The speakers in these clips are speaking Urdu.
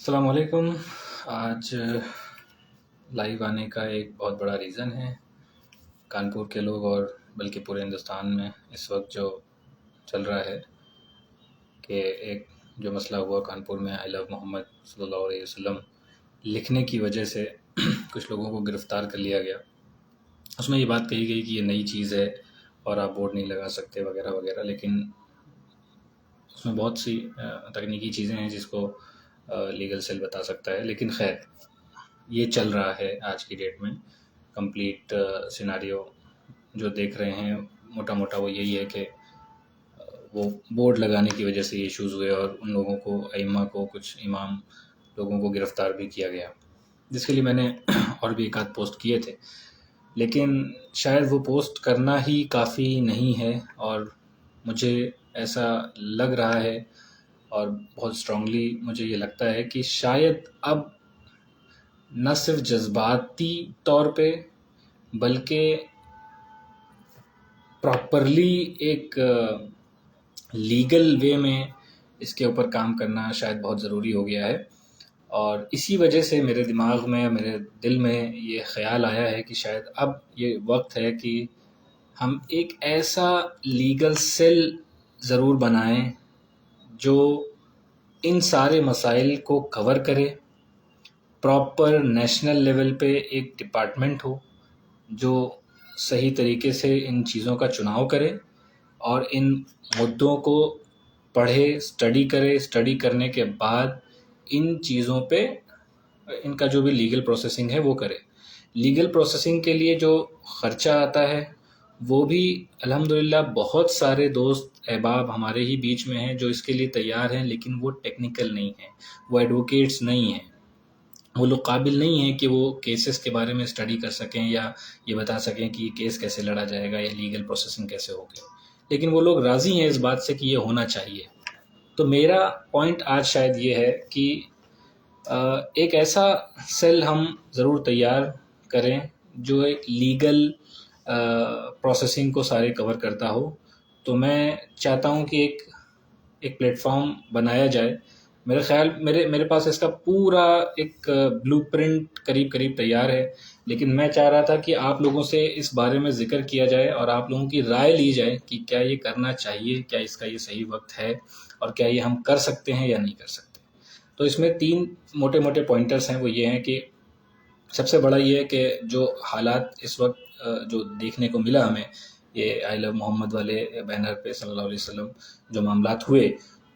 السلام علیکم۔ آج لائیو آنے کا ایک بہت بڑا ریزن ہے، کانپور کے لوگ اور بلکہ پورے ہندوستان میں اس وقت جو چل رہا ہے کہ ایک جو مسئلہ ہوا کانپور میں آئی لو محمد صلی اللہ علیہ وسلم لکھنے کی وجہ سے کچھ لوگوں کو گرفتار کر لیا گیا۔ اس میں یہ بات کہی گئی کہ یہ نئی چیز ہے اور آپ بورڈ نہیں لگا سکتے وغیرہ وغیرہ، لیکن اس میں بہت سی تکنیکی چیزیں ہیں جس کو لیگل سیل بتا سکتا ہے، لیکن خیر یہ چل رہا ہے آج کی ڈیٹ میں۔ کمپلیٹ سیناریو جو دیکھ رہے ہیں موٹا موٹا وہ یہی ہے کہ وہ بورڈ لگانے کی وجہ سے یہ ایشوز ہوئے اور ان لوگوں کو ائمہ کو کچھ امام لوگوں کو گرفتار بھی کیا گیا، جس کے لیے میں نے اور بھی ایک آدھ پوسٹ کیے تھے، لیکن شاید وہ پوسٹ کرنا ہی کافی نہیں ہے، اور مجھے ایسا لگ رہا ہے اور بہت اسٹرانگلی مجھے یہ لگتا ہے کہ شاید اب نہ صرف جذباتی طور پہ بلکہ پراپرلی ایک لیگل وے میں اس کے اوپر کام کرنا شاید بہت ضروری ہو گیا ہے۔ اور اسی وجہ سے میرے دماغ میں میرے دل میں یہ خیال آیا ہے کہ شاید اب یہ وقت ہے کہ ہم ایک ایسا لیگل سیل ضرور بنائیں جو ان سارے مسائل کو کور کرے، پراپر نیشنل لیول پہ ایک ڈپارٹمنٹ ہو جو صحیح طریقے سے ان چیزوں کا چناؤ کرے اور ان مدعوں کو پڑھے، اسٹڈی کرنے کے بعد ان چیزوں پہ ان کا جو بھی لیگل پروسیسنگ ہے وہ کرے۔ لیگل پروسیسنگ کے لیے جو خرچہ آتا ہے وہ بھی الحمدللہ بہت سارے دوست احباب ہمارے ہی بیچ میں ہیں جو اس کے لیے تیار ہیں، لیکن وہ ٹیکنیکل نہیں ہیں، وہ ایڈوکیٹس نہیں ہیں، وہ لوگ قابل نہیں ہیں کہ وہ کیسز کے بارے میں اسٹڈی کر سکیں یا یہ بتا سکیں کہ یہ کیس کیسے لڑا جائے گا یا لیگل پروسیسنگ کیسے ہوگی، لیکن وہ لوگ راضی ہیں اس بات سے کہ یہ ہونا چاہیے۔ تو میرا پوائنٹ آج شاید یہ ہے کہ ایک ایسا سیل ہم ضرور تیار کریں جو ایک لیگل پروسیسنگ کو سارے کور کرتا ہو۔ تو میں چاہتا ہوں کہ ایک پلیٹ فارم بنایا جائے۔ میرے خیال میرے پاس اس کا پورا ایک بلو پرنٹ قریب تیار ہے، لیکن میں چاہ رہا تھا کہ آپ لوگوں سے اس بارے میں ذکر کیا جائے اور آپ لوگوں کی رائے لی جائے کہ کیا یہ کرنا چاہیے، کیا اس کا یہ صحیح وقت ہے اور کیا یہ ہم کر سکتے ہیں یا نہیں کر سکتے۔ تو اس میں 3 موٹے پوائنٹرز ہیں۔ وہ یہ ہیں کہ سب سے بڑا یہ ہے کہ جو حالات اس وقت جو دیکھنے کو ملا ہمیں، یہ آئی لو محمد والے بینر پہ صلی اللہ علیہ وسلم جو معاملات ہوئے،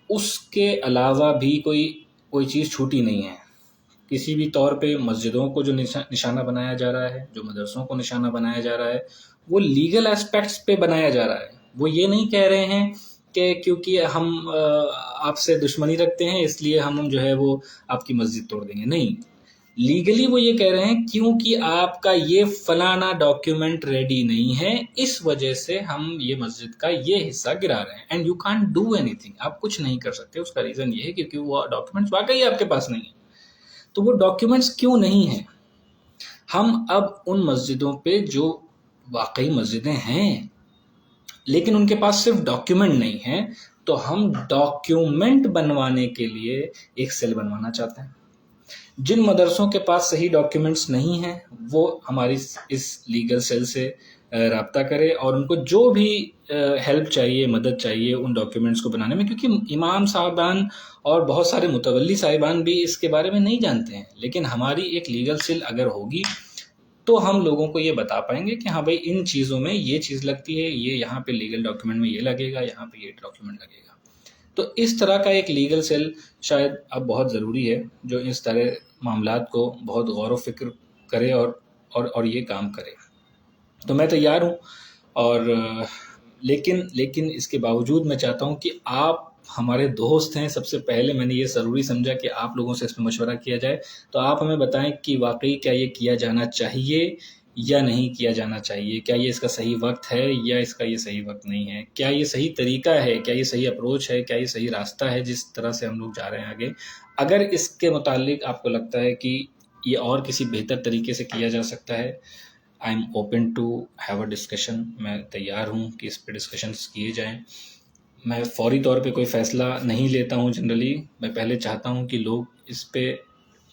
اس کے علاوہ بھی کوئی چیز چھوٹی نہیں ہے۔ کسی بھی طور پہ مسجدوں کو جو نشانہ بنایا جا رہا ہے، جو مدرسوں کو نشانہ بنایا جا رہا ہے، وہ لیگل ایسپیکٹس پہ بنایا جا رہا ہے۔ وہ یہ نہیں کہہ رہے ہیں کہ کیونکہ ہم آپ سے دشمنی رکھتے ہیں اس لیے ہم جو ہے وہ آپ کی مسجد توڑ دیں گے، نہیں، لیگلی وہ یہ کہہ رہے ہیں کیونکہ آپ کا یہ فلانا ڈاکیومنٹ ریڈی نہیں ہے، اس وجہ سے ہم یہ مسجد کا یہ حصہ گرا رہے ہیں، and you can't do any thing, آپ کچھ نہیں کر سکتے۔ اس کا ریزن یہ ہے کیونکہ وہ ڈاکیومنٹس واقعی آپ کے پاس نہیں ہیں۔ تو وہ ڈاکیومنٹس کیوں نہیں ہیں؟ ہم اب ان مسجدوں پہ جو واقعی مسجدیں ہیں لیکن ان کے پاس صرف ڈاکیومنٹ نہیں ہیں، تو ہم ڈاکیومنٹ بنوانے کے لیے ایک سیل بنوانا چاہتے ہیں۔ جن مدرسوں کے پاس صحیح ڈاکیومنٹس نہیں ہیں وہ ہماری اس لیگل سیل سے رابطہ کرے اور ان کو جو بھی ہیلپ چاہیے، مدد چاہیے ان ڈاکیومنٹس کو بنانے میں، کیونکہ امام صاحبان اور بہت سارے متولی صاحبان بھی اس کے بارے میں نہیں جانتے ہیں، لیکن ہماری ایک لیگل سیل اگر ہوگی تو ہم لوگوں کو یہ بتا پائیں گے کہ ہاں بھائی ان چیزوں میں یہ چیز لگتی ہے، یہ یہاں پہ لیگل ڈاکیومنٹ میں یہ لگے گا، یہاں پہ یہ ڈاکیومنٹ لگے گا۔ تو اس طرح کا ایک لیگل سیل شاید اب بہت ضروری ہے جو اس طرح معاملات کو بہت غور و فکر کرے اور یہ کام کرے۔ تو میں تیار ہوں، اور لیکن اس کے باوجود میں چاہتا ہوں کہ آپ ہمارے دوست ہیں، سب سے پہلے میں نے یہ ضروری سمجھا کہ آپ لوگوں سے اس میں مشورہ کیا جائے، تو آپ ہمیں بتائیں کہ واقعی کیا یہ کیا جانا چاہیے یا نہیں کیا جانا چاہیے، کیا یہ اس کا صحیح وقت ہے یا اس کا یہ صحیح وقت نہیں ہے، کیا یہ صحیح طریقہ ہے، کیا یہ صحیح اپروچ ہے، کیا یہ صحیح راستہ ہے جس طرح سے ہم لوگ جا رہے ہیں آگے۔ اگر اس کے متعلق آپ کو لگتا ہے کہ یہ اور کسی بہتر طریقے سے کیا جا سکتا ہے، I am open to have a discussion, میں تیار ہوں کہ اس پہ ڈسکشنز کیے جائیں۔ میں فوری طور پہ کوئی فیصلہ نہیں لیتا ہوں جنرلی. میں پہلے چاہتا ہوں کہ لوگ اس پہ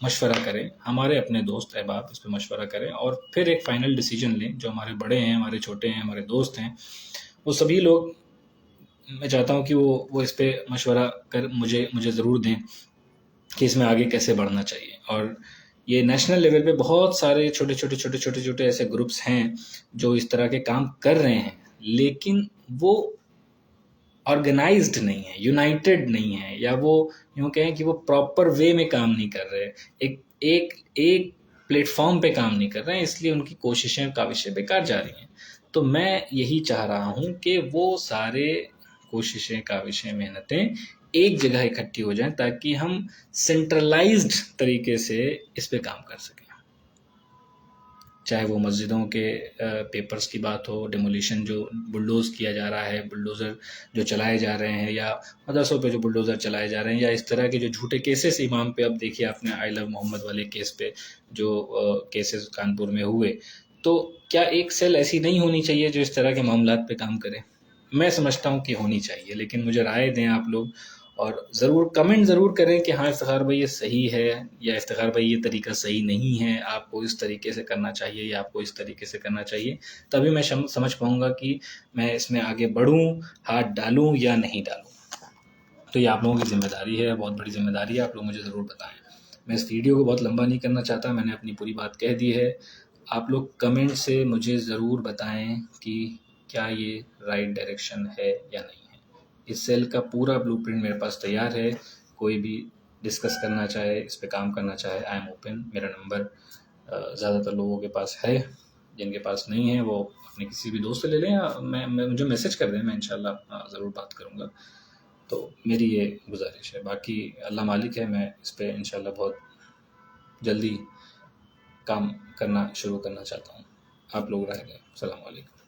مشورہ کریں، ہمارے اپنے دوست احباب اس پہ مشورہ کریں اور پھر ایک فائنل ڈیسیجن لیں. جو ہمارے بڑے ہیں، ہمارے چھوٹے ہیں، ہمارے دوست ہیں، وہ سبھی لوگ، میں چاہتا ہوں کہ وہ اس پہ مشورہ کر مجھے ضرور دیں کہ اس میں آگے کیسے بڑھنا چاہیے. اور یہ نیشنل لیول پہ بہت سارے چھوٹے ایسے گروپس ہیں جو اس طرح کے کام کر رہے ہیں، لیکن وہ آرگنائزڈ نہیں ہے، یونائٹڈ نہیں ہے، یا وہ یوں کہیں کہ وہ پراپر وے میں کام نہیں کر رہے، ایک پلیٹ فارم پہ کام نہیں کر رہے ہیں، اس لیے ان کی کوششیں کاوشیں بیکار جا رہی ہیں. تو میں یہی چاہ رہا ہوں کہ وہ سارے کوششیں کاوشیں محنتیں ایک جگہ اکٹھی ہو جائیں تاکہ ہم سینٹرلائزڈ طریقے سے اس پہ کام کر سکیں. چاہے وہ مسجدوں کے پیپرز کی بات ہو، ڈیمولیشن جو بلڈوز کیا جا رہا ہے، بلڈوزر جو چلائے جا رہے ہیں، یا مدرسوں پہ جو بلڈوزر چلائے جا رہے ہیں، یا اس طرح کے جو جھوٹے کیسز امام پہ، اب دیکھیے آپ نے آئی لو محمد والے کیس پہ جو کیسز کانپور میں ہوئے، تو کیا ایک سیل ایسی نہیں ہونی چاہیے جو اس طرح کے معاملات پہ کام کرے؟ میں سمجھتا ہوں کہ ہونی چاہیے، لیکن مجھے رائے دیں آپ لوگ، اور ضرور کمنٹ ضرور کریں کہ ہاں افتخار بھائی یہ صحیح ہے، یا افتخار بھائی یہ طریقہ صحیح نہیں ہے، آپ کو اس طریقے سے کرنا چاہیے یا آپ کو اس طریقے سے کرنا چاہیے. تبھی میں سمجھ پاؤں گا کہ میں اس میں آگے بڑھوں، ہاتھ ڈالوں یا نہیں ڈالوں. تو یہ آپ لوگوں کی ذمہ داری ہے، بہت بڑی ذمہ داری ہے، آپ لوگ مجھے ضرور بتائیں. میں اس ویڈیو کو بہت لمبا نہیں کرنا چاہتا، میں نے اپنی پوری بات کہہ دی ہے. آپ لوگ کمنٹ سے مجھے ضرور بتائیں کہ کیا یہ رائٹ ڈائریکشن ہے یا نہیں ہے. اس سیل کا پورا بلو پرنٹ میرے پاس تیار ہے، کوئی بھی ڈسکس کرنا چاہے، اس پہ کام کرنا چاہے، آئی ایم اوپن. میرا نمبر زیادہ تر لوگوں کے پاس ہے، جن کے پاس نہیں ہے وہ اپنے کسی بھی دوست سے لے لیں، یا مجھے میسج کر دیں، میں انشاءاللہ ضرور بات کروں گا. تو میری یہ گزارش ہے، باقی اللہ مالک ہے، میں اس پہ انشاءاللہ بہت جلدی کام کرنا شروع کرنا چاہتا ہوں. آپ لوگ رائے دیں. السلام علیکم.